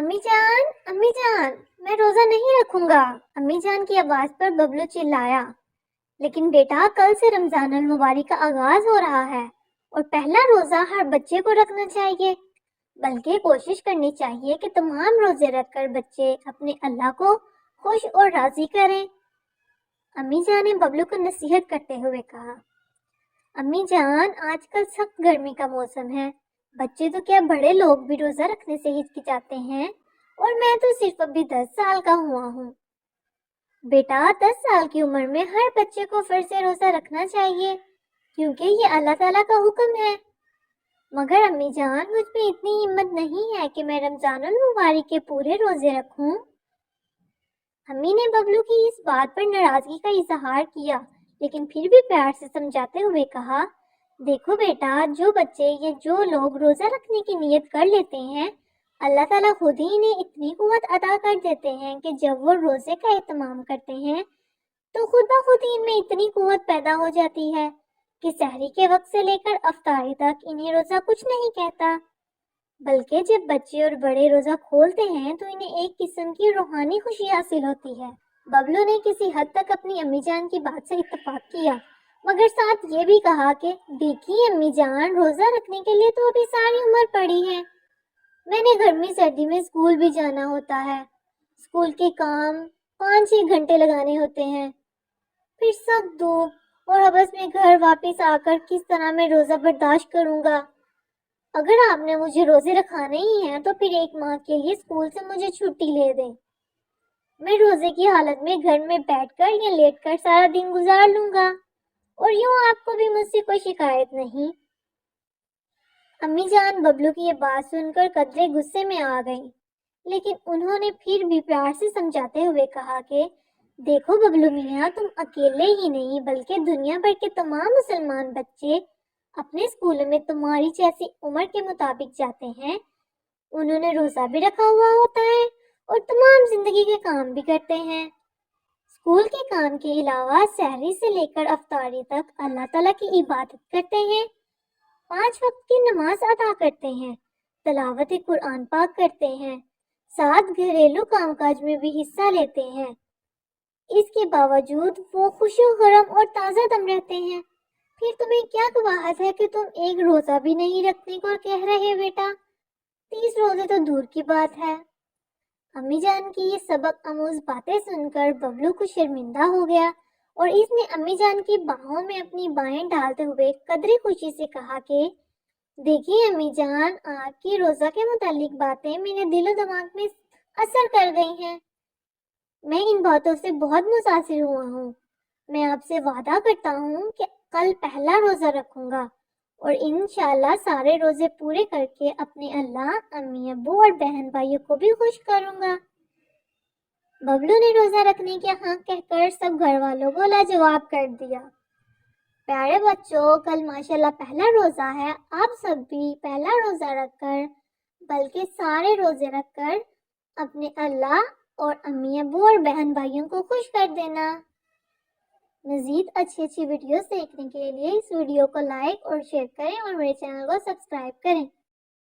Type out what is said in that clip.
امی جان میں روزہ نہیں رکھوں گا۔ امی جان کی آواز پر ببلو چلایا، لیکن بیٹا کل سے رمضان المبارک کا آغاز ہو رہا ہے اور پہلا روزہ ہر بچے کو رکھنا چاہیے، بلکہ کوشش کرنی چاہیے کہ تمام روزے رکھ کر بچے اپنے اللہ کو خوش اور راضی کریں۔ امی جان نے ببلو کو نصیحت کرتے ہوئے کہا، امی جان آج کل سخت گرمی کا موسم ہے، بچے تو کیا بڑے لوگ بھی روزہ رکھنے سے ہچکچاتے ہیں، اور میں تو صرف ابھی 10 سال کا ہوا ہوں۔ بیٹا 10 سال کی عمر میں ہر بچے کو فرض روزہ رکھنا چاہیے، کیونکہ یہ اللہ تعالیٰ کا حکم ہے۔ مگر امی جان مجھ میں اتنی ہمت نہیں ہے کہ میں رمضان المبارک کے پورے روزے رکھوں۔ امی نے ببلو کی اس بات پر ناراضگی کا اظہار کیا، لیکن پھر بھی پیار سے سمجھاتے ہوئے کہا، دیکھو بیٹا، جو بچے یا جو لوگ روزہ رکھنے کی نیت کر لیتے ہیں، اللہ تعالیٰ خود ہی انہیں اتنی قوت عطا کر دیتے ہیں کہ جب وہ روزے کا اہتمام کرتے ہیں تو خود بخود ہی ان میں اتنی قوت پیدا ہو جاتی ہے کہ سحری کے وقت سے لے کر افطاری تک انہیں روزہ کچھ نہیں کہتا، بلکہ جب بچے اور بڑے روزہ کھولتے ہیں تو انہیں ایک قسم کی روحانی خوشی حاصل ہوتی ہے۔ ببلو نے کسی حد تک اپنی امی جان کی بات سے اتفاق کیا، مگر ساتھ یہ بھی کہا کہ دیکھیے امی جان، روزہ رکھنے کے لیے تو ابھی ساری عمر پڑی ہے، میں نے گرمی سردی میں اسکول بھی جانا ہوتا ہے، اسکول کے کام 5-6 گھنٹے لگانے ہوتے ہیں، پھر سخت دھوپ اور حبس میں گھر واپس آ کر کس طرح میں روزہ برداشت کروں گا۔ اگر آپ نے مجھے روزے رکھانے ہی ہیں تو پھر 1 ماہ کے لیے اسکول سے مجھے چھٹی لے دیں، میں روزے کی حالت میں گھر میں بیٹھ کر یا لیٹ کر سارا دن گزار لوں گا، اور یوں آپ کو بھی مجھ سے کوئی شکایت نہیں۔ امی جان ببلو کی یہ بات سن کر قدرے غصے میں آ گئیں، لیکن انہوں نے پھر بھی پیار سے سمجھاتے ہوئے کہا کہ دیکھو ببلو میاں، تم اکیلے ہی نہیں بلکہ دنیا بھر کے تمام مسلمان بچے اپنے اسکولوں میں تمہاری جیسی عمر کے مطابق جاتے ہیں، انہوں نے روزہ بھی رکھا ہوا ہوتا ہے اور تمام زندگی کے کام بھی کرتے ہیں۔ اسکول کے کام کے علاوہ سحری سے لے کر افطاری تک اللہ تعالیٰ کی عبادت کرتے ہیں، 5 وقت کی نماز ادا کرتے ہیں، تلاوت قرآن پاک کرتے ہیں، ساتھ گھریلو کام کاج میں بھی حصہ لیتے ہیں۔ اس کے باوجود وہ خوش و خرم اور تازہ دم رہتے ہیں، پھر تمہیں کیا قباحت ہے کہ تم ایک روزہ بھی نہیں رکھنے کو کہہ رہے بیٹا؟ 30 روزے تو دور کی بات ہے۔ امی جان کی یہ سبق آموز باتیں سن کر ببلو کو شرمندہ ہو گیا، اور اس نے امی جان کی باہوں میں اپنی بائیں ڈالتے ہوئے قدرے خوشی سے کہا کہ دیکھیے امی جان، آپ کی روزہ کے متعلق باتیں میرے دل و دماغ میں اثر کر گئی ہیں، میں ان باتوں سے بہت متاثر ہوا ہوں۔ میں آپ سے وعدہ کرتا ہوں کہ کل پہلا روزہ رکھوں گا اور انشاءاللہ سارے روزے پورے کر کے اپنے اللہ، امی ابو اور بہن بھائیوں کو بھی خوش کروں گا۔ ببلو نے روزہ رکھنے کے ہاں کہہ کر سب گھر والوں کو لاجواب کر دیا۔ پیارے بچوں، کل ماشاءاللہ پہلا روزہ ہے، آپ سب بھی پہلا روزہ رکھ کر بلکہ سارے روزے رکھ کر اپنے اللہ اور امی ابو اور بہن بھائیوں کو خوش کر دینا۔ مزید اچھی ویڈیوز دیکھنے کے لیے اس ویڈیو کو لائک اور شیئر کریں اور میرے چینل کو سبسکرائب کریں۔